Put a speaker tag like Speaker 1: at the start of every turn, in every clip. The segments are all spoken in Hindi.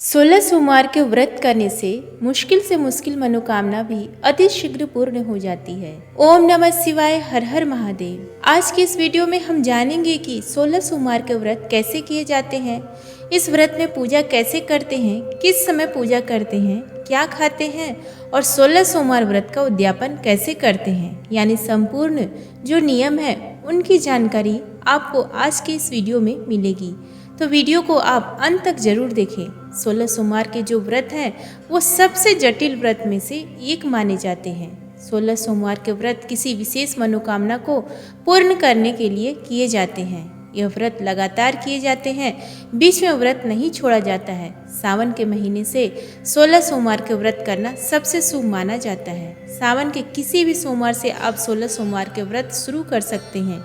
Speaker 1: 16 सोमवार के व्रत करने से मुश्किल मनोकामना भी अति शीघ्र पूर्ण हो जाती है। ओम नमः शिवाय, हर हर महादेव। आज की इस वीडियो में हम जानेंगे कि 16 सोमवार के व्रत कैसे किए जाते हैं, इस व्रत में पूजा कैसे करते हैं, किस समय पूजा करते हैं, क्या खाते हैं और 16 सोमवार व्रत का उद्यापन कैसे करते हैं, यानी संपूर्ण जो नियम है उनकी जानकारी आपको आज की इस वीडियो में मिलेगी। तो वीडियो को आप अंत तक जरूर देखें। 16 सोमवार के जो व्रत हैं वो सबसे जटिल व्रत में से एक माने जाते हैं। 16 सोमवार के व्रत किसी विशेष मनोकामना को पूर्ण करने के लिए किए जाते हैं। यह व्रत लगातार किए जाते हैं, बीच में व्रत नहीं छोड़ा जाता है। सावन के महीने से 16 सोमवार के व्रत करना सबसे शुभ माना जाता है। सावन के किसी भी सोमवार से आप 16 सोमवार के व्रत शुरू कर सकते हैं,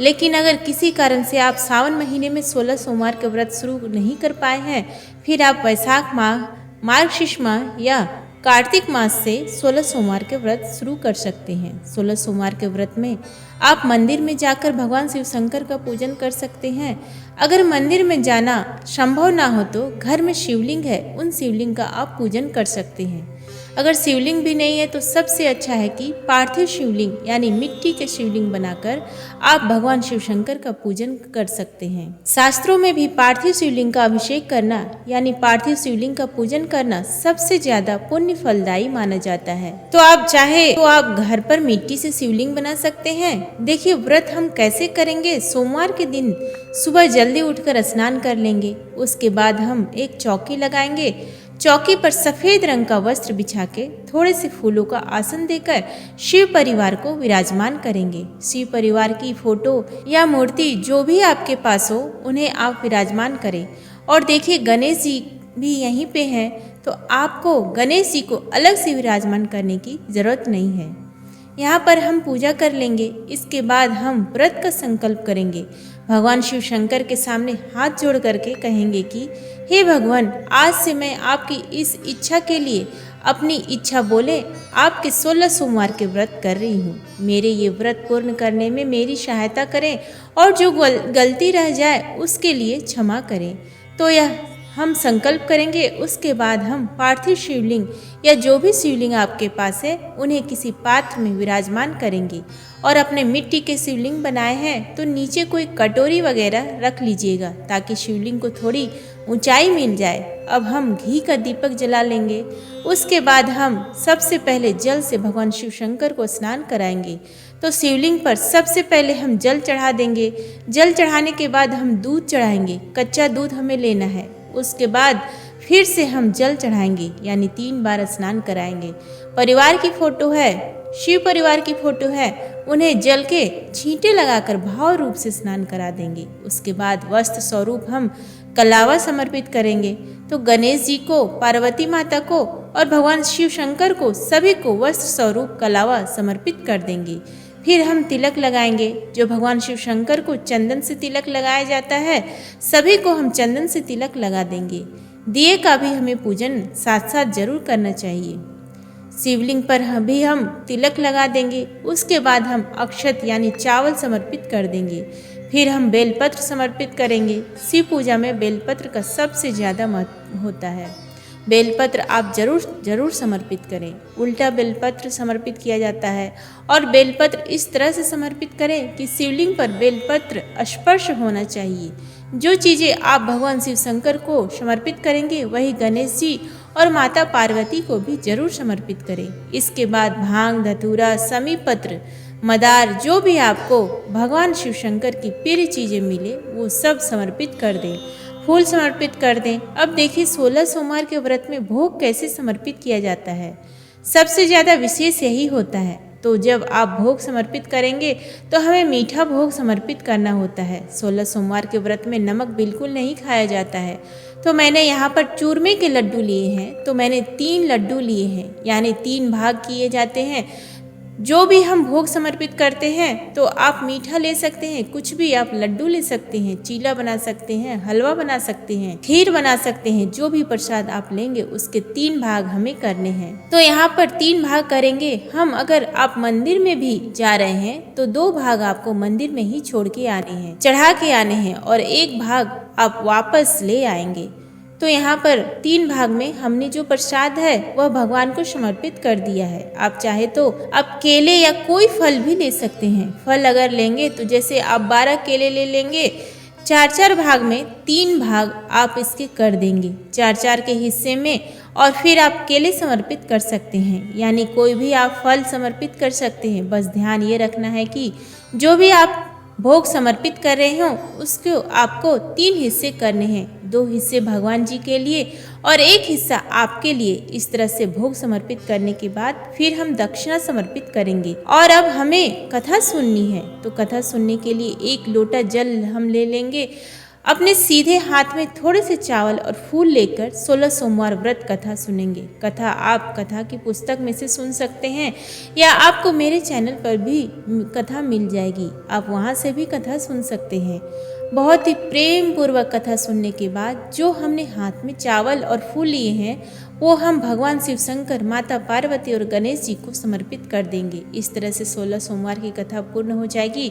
Speaker 1: लेकिन अगर किसी कारण से आप सावन महीने में 16 सोमवार के व्रत शुरू नहीं कर पाए हैं, फिर आप वैशाख माह, मार्गशीर्ष माह या कार्तिक मास से 16 सोमवार के व्रत शुरू कर सकते हैं। 16 सोमवार के व्रत में आप मंदिर में जाकर भगवान शिव शंकर का पूजन कर सकते हैं। अगर मंदिर में जाना संभव ना हो तो घर में शिवलिंग है, उन शिवलिंग का आप पूजन कर सकते हैं। अगर शिवलिंग भी नहीं है तो सबसे अच्छा है कि पार्थिव शिवलिंग यानी मिट्टी के शिवलिंग बनाकर आप भगवान शिव शंकर का पूजन कर सकते हैं। शास्त्रों में भी पार्थिव शिवलिंग का अभिषेक करना यानी पार्थिव शिवलिंग का पूजन करना सबसे ज्यादा पुण्य फलदायी माना जाता है। तो आप चाहे तो आप घर पर मिट्टी से शिवलिंग बना सकते हैं। देखिए व्रत हम कैसे करेंगे। सोमवार के दिन सुबह जल्दी उठकर स्नान कर लेंगे, उसके बाद हम एक चौकी लगाएंगे। चौकी पर सफेद रंग का वस्त्र बिछा के थोड़े से फूलों का आसन देकर शिव परिवार को विराजमान करेंगे। शिव परिवार की फोटो या मूर्ति जो भी आपके पास हो उन्हें आप विराजमान करें। और देखिए गणेश जी भी यहीं पे हैं, तो आपको गणेश जी को अलग से विराजमान करने की जरूरत नहीं है। यहाँ पर हम पूजा कर लेंगे। इसके बाद हम व्रत का संकल्प करेंगे। भगवान शिव शंकर के सामने हाथ जोड़ करके कहेंगे कि हे भगवान, आज से मैं आपकी इस इच्छा के लिए अपनी इच्छा बोले आपके 16 सोमवार के व्रत कर रही हूँ। मेरे ये व्रत पूर्ण करने में मेरी सहायता करें और जो गलती रह जाए उसके लिए क्षमा करें। तो यह हम संकल्प करेंगे। उसके बाद हम पार्थिव शिवलिंग या जो भी शिवलिंग आपके पास है उन्हें किसी पात्र में विराजमान करेंगे। और अपने मिट्टी के शिवलिंग बनाए हैं तो नीचे कोई कटोरी वगैरह रख लीजिएगा ताकि शिवलिंग को थोड़ी ऊंचाई मिल जाए। अब हम घी का दीपक जला लेंगे। उसके बाद हम सबसे पहले जल से भगवान शिव शंकर को स्नान कराएंगे। तो शिवलिंग पर सबसे पहले हम जल चढ़ा देंगे। जल चढ़ाने के बाद हम दूध चढ़ाएंगे। कच्चा दूध हमें लेना है। उसके बाद फिर से हम जल चढ़ाएंगे, यानी 3 बार स्नान कराएंगे। परिवार की फोटो है, शिव परिवार की फोटो है, उन्हें जल के छींटे लगाकर भाव रूप से स्नान करा देंगे। उसके बाद वस्त्र स्वरूप हम कलावा समर्पित करेंगे। तो गणेश जी को, पार्वती माता को और भगवान शिव शंकर को सभी को वस्त्र स्वरूप कलावा समर्पित कर देंगे। फिर हम तिलक लगाएंगे। जो भगवान शिव शंकर को चंदन से तिलक लगाया जाता है, सभी को हम चंदन से तिलक लगा देंगे। दिए का भी हमें पूजन साथ साथ जरूर करना चाहिए। शिवलिंग पर भी हम तिलक लगा देंगे। उसके बाद हम अक्षत यानी चावल समर्पित कर देंगे। फिर हम बेलपत्र समर्पित करेंगे। शिव पूजा में बेलपत्र का सबसे ज़्यादा महत्व होता है। बेलपत्र आप जरूर समर्पित करें। उल्टा बेलपत्र समर्पित किया जाता है और बेलपत्र इस तरह से समर्पित करें कि शिवलिंग पर बेलपत्र स्पर्श होना चाहिए। जो चीज़ें आप भगवान शिव शंकर को समर्पित करेंगे वही गणेश जी और माता पार्वती को भी जरूर समर्पित करें। इसके बाद भांग, धतूरा, समीपत्र, मदार, जो भी आपको भगवान शिव शंकर की प्रिय चीज़ें मिले वो सब समर्पित कर दें। फूल समर्पित कर दें। अब देखिए 16 सोमवार के व्रत में भोग कैसे समर्पित किया जाता है। सबसे ज़्यादा विशेष यही होता है। तो जब आप भोग समर्पित करेंगे तो हमें मीठा भोग समर्पित करना होता है। 16 सोमवार के व्रत में नमक बिल्कुल नहीं खाया जाता है। तो मैंने यहाँ पर चूरमे के लड्डू लिए हैं। तो मैंने 3 लड्डू लिए हैं, यानी 3 भाग किए जाते हैं। जो भी हम भोग समर्पित करते हैं तो आप मीठा ले सकते हैं, कुछ भी आप लड्डू ले सकते हैं, चीला बना सकते हैं, हलवा बना सकते हैं, खीर बना सकते हैं। जो भी प्रसाद आप लेंगे उसके 3 भाग हमें करने हैं। तो यहाँ पर 3 भाग करेंगे हम। अगर आप मंदिर में भी जा रहे हैं तो 2 भाग आपको मंदिर में ही छोड़ के आने हैं, चढ़ा के आने हैं और 1 भाग आप वापस ले आएंगे। तो यहाँ पर 3 भाग में हमने जो प्रसाद है वह भगवान को समर्पित कर दिया है। आप चाहे तो आप केले या कोई फल भी ले सकते हैं। फल अगर लेंगे तो जैसे आप 12 केले ले लेंगे, 4-4 भाग में 3 भाग आप इसके कर देंगे 4-4 के हिस्से में, और फिर आप केले समर्पित कर सकते हैं, यानी कोई भी आप फल समर्पित कर सकते हैं। बस ध्यान ये रखना है कि जो भी आप भोग समर्पित कर रहे हो उसको आपको 3 हिस्से करने हैं, 2 हिस्से भगवान जी के लिए और 1 हिस्सा आपके लिए। इस तरह से भोग समर्पित करने के बाद फिर हम दक्षिणा समर्पित करेंगे। और अब हमें कथा सुननी है, तो कथा सुनने के लिए 1 लोटा जल हम ले लेंगे। अपने सीधे हाथ में थोड़े से चावल और फूल लेकर 16 सोमवार व्रत कथा सुनेंगे। कथा आप कथा की पुस्तक में से सुन सकते हैं या आपको मेरे चैनल पर भी कथा मिल जाएगी, आप वहां से भी कथा सुन सकते हैं। बहुत ही प्रेम पूर्वक कथा सुनने के बाद जो हमने हाथ में चावल और फूल लिए हैं वो हम भगवान शिव शंकर, माता पार्वती और गणेश जी को समर्पित कर देंगे। इस तरह से 16 सोमवार की कथा पूर्ण हो जाएगी।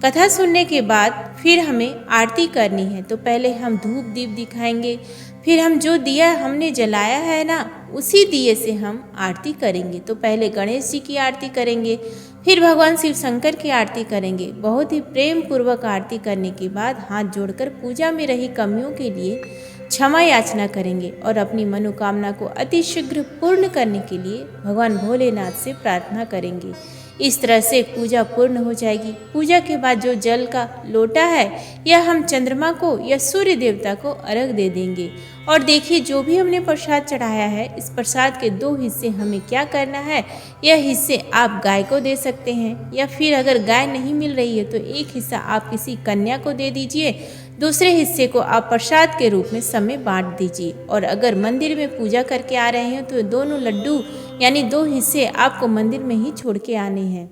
Speaker 1: कथा सुनने के बाद फिर हमें आरती करनी है, तो पहले हम धूप दीप दिखाएंगे, फिर हम जो दिया हमने जलाया है ना उसी दिए से हम आरती करेंगे। तो पहले गणेश जी की आरती करेंगे, फिर भगवान शिव शंकर की आरती करेंगे। बहुत ही प्रेम पूर्वक आरती करने के बाद हाथ जोड़कर पूजा में रही कमियों के लिए क्षमा याचना करेंगे और अपनी मनोकामना को अति शीघ्र पूर्ण करने के लिए भगवान भोलेनाथ से प्रार्थना करेंगे। इस तरह से पूजा पूर्ण हो जाएगी। पूजा के बाद जो जल का लोटा है यह हम चंद्रमा को या सूर्य देवता को अर्घ दे देंगे। और देखिए जो भी हमने प्रसाद चढ़ाया है, इस प्रसाद के 2 हिस्से हमें क्या करना है, यह हिस्से आप गाय को दे सकते हैं, या फिर अगर गाय नहीं मिल रही है तो 1 हिस्सा आप किसी कन्या को दे दीजिए, दूसरे हिस्से को आप प्रसाद के रूप में सब में बांट दीजिए। और अगर मंदिर में पूजा करके आ रहे हैं तो दोनों लड्डू यानी 2 हिस्से आपको मंदिर में ही छोड़ के आने हैं।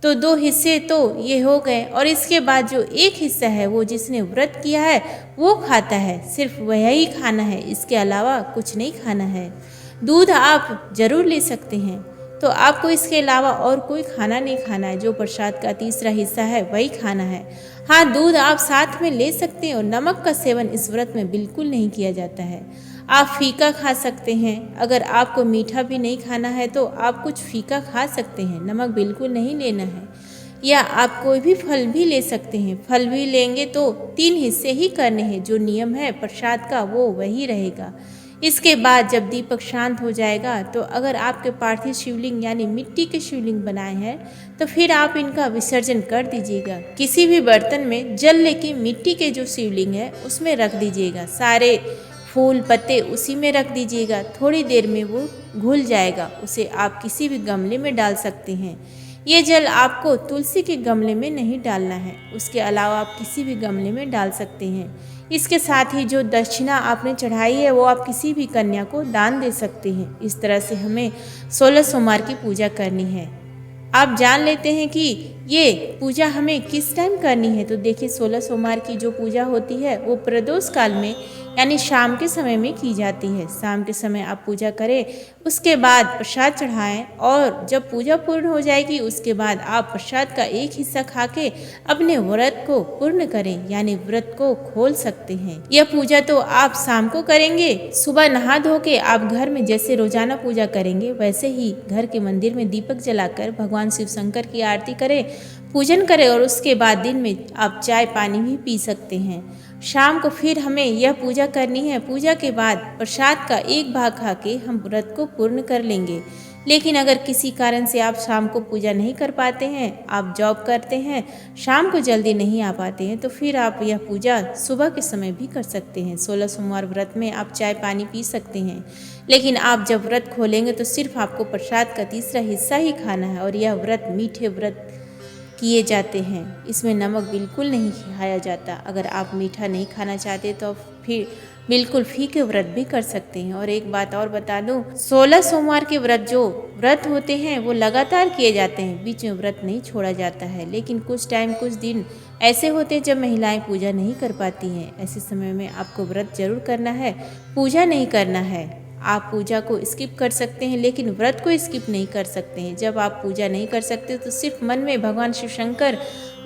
Speaker 1: तो 2 हिस्से तो ये हो गए, और इसके बाद जो 1 हिस्सा है वो जिसने व्रत किया है वो खाता है, सिर्फ वह ही खाना है, इसके अलावा कुछ नहीं खाना है। दूध आप जरूर ले सकते हैं, तो आपको इसके अलावा और कोई खाना नहीं खाना है। जो प्रसाद का तीसरा हिस्सा है वही खाना है। हाँ, दूध आप साथ में ले सकते हैं, और नमक का सेवन इस व्रत में बिल्कुल नहीं किया जाता है। आप फीका खा सकते हैं, अगर आपको मीठा भी नहीं खाना है तो आप कुछ फीका खा सकते हैं, नमक बिल्कुल नहीं लेना है। या आप कोई भी फल भी ले सकते हैं, फल भी लेंगे तो 3 हिस्से ही करने हैं, जो नियम है प्रसाद का वो वही रहेगा। इसके बाद जब दीपक शांत हो जाएगा तो अगर आपके पार्थिव शिवलिंग यानी मिट्टी के शिवलिंग बनाए हैं तो फिर आप इनका विसर्जन कर दीजिएगा। किसी भी बर्तन में जल लेके मिट्टी के जो शिवलिंग है उसमें रख दीजिएगा, सारे फूल पत्ते उसी में रख दीजिएगा। थोड़ी देर में वो घुल जाएगा, उसे आप किसी भी गमले में डाल सकते हैं। ये जल आपको तुलसी के गमले में नहीं डालना है, उसके अलावा आप किसी भी गमले में डाल सकते हैं। इसके साथ ही जो दक्षिणा आपने चढ़ाई है वो आप किसी भी कन्या को दान दे सकते हैं। इस तरह से हमें 16 सोमवार की पूजा करनी है। आप जान लेते हैं कि ये पूजा हमें किस टाइम करनी है। तो देखिए 16 सोमवार की जो पूजा होती है वो प्रदोष काल में यानी शाम के समय में की जाती है। शाम के समय आप पूजा करें, उसके बाद प्रसाद चढ़ाएं, और जब पूजा पूर्ण हो जाएगी उसके बाद आप प्रसाद का 1 हिस्सा खा के अपने व्रत को पूर्ण करें, यानी व्रत को खोल सकते हैं। यह पूजा तो आप शाम को करेंगे, सुबह नहा धो के आप घर में जैसे रोजाना पूजा करेंगे वैसे ही घर के मंदिर में दीपक जलाकर भगवान शिव शंकर की आरती करें, पूजन करें, और उसके बाद दिन में आप चाय पानी भी पी सकते हैं। शाम को फिर हमें यह पूजा करनी है। पूजा के बाद प्रसाद का 1 भाग खा के हम व्रत को पूर्ण कर लेंगे। लेकिन अगर किसी कारण से आप शाम को पूजा नहीं कर पाते हैं, आप जॉब करते हैं, शाम को जल्दी नहीं आ पाते हैं, तो फिर आप यह पूजा सुबह के समय भी कर सकते हैं। 16 सोमवार व्रत में आप चाय पानी पी सकते हैं, लेकिन आप जब व्रत खोलेंगे तो सिर्फ आपको प्रसाद का तीसरा हिस्सा ही खाना है। और यह व्रत मीठे व्रत किए जाते हैं, इसमें नमक बिल्कुल नहीं खाया जाता। अगर आप मीठा नहीं खाना चाहते तो फिर बिल्कुल फीके व्रत भी कर सकते हैं। और एक बात और बता दूं, 16 सोमवार के व्रत होते हैं वो लगातार किए जाते हैं, बीच में व्रत नहीं छोड़ा जाता है। लेकिन कुछ दिन ऐसे होते हैं जब महिलाएं पूजा नहीं कर पाती हैं, ऐसे समय में आपको व्रत जरूर करना है, पूजा नहीं करना है। आप पूजा को स्किप कर सकते हैं लेकिन व्रत को स्किप नहीं कर सकते हैं। जब आप पूजा नहीं कर सकते तो सिर्फ मन में भगवान शिव शंकर,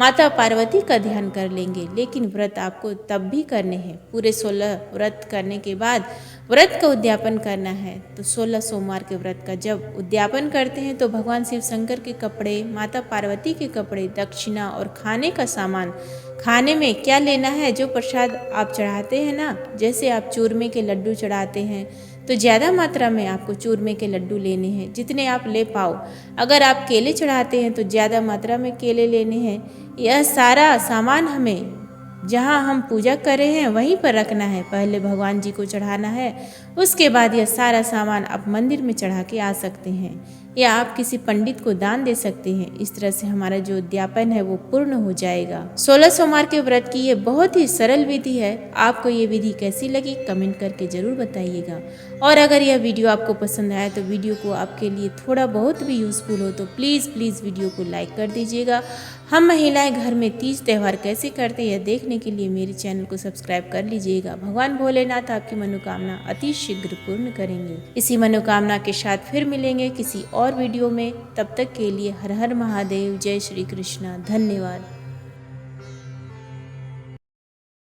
Speaker 1: माता पार्वती का ध्यान कर लेंगे। लेकिन व्रत आपको तब भी करने हैं, पूरे 16 व्रत करने के बाद व्रत का उद्यापन करना है। तो 16 सोमवार के व्रत का जब उद्यापन करते हैं तो भगवान शिव शंकर के कपड़े, माता पार्वती के कपड़े, दक्षिणा और खाने का सामान, खाने में क्या लेना है, जो प्रसाद आप चढ़ाते हैं ना, जैसे आप चूरमे के लड्डू चढ़ाते हैं तो ज़्यादा मात्रा में आपको चूरमे के लड्डू लेने हैं, जितने आप ले पाओ। अगर आप केले चढ़ाते हैं तो ज़्यादा मात्रा में केले लेने हैं। यह सारा सामान हमें जहाँ हम पूजा कर रहे हैं वहीं पर रखना है। पहले भगवान जी को चढ़ाना है, उसके बाद यह सारा सामान आप मंदिर में चढ़ा के आ सकते हैं या आप किसी पंडित को दान दे सकते हैं। इस तरह से हमारा जो उद्यापन है वो पूर्ण हो जाएगा। 16 सोमवार के व्रत की ये बहुत ही सरल विधि है। आपको ये विधि कैसी लगी कमेंट करके ज़रूर बताइएगा। और अगर यह वीडियो आपको पसंद आया तो वीडियो को आपके लिए थोड़ा बहुत भी यूज़फुल हो तो प्लीज़ वीडियो को लाइक कर दीजिएगा। हम महिलाएं घर में तीज त्यौहार कैसे करते हैं देखने के लिए मेरे चैनल को सब्सक्राइब कर लीजिएगा। भगवान भोलेनाथ आपकी मनोकामना अति शीघ्र पूर्ण करेंगे। इसी मनोकामना के साथ फिर मिलेंगे किसी और वीडियो में। तब तक के लिए हर हर महादेव। जय श्री कृष्ण। धन्यवाद।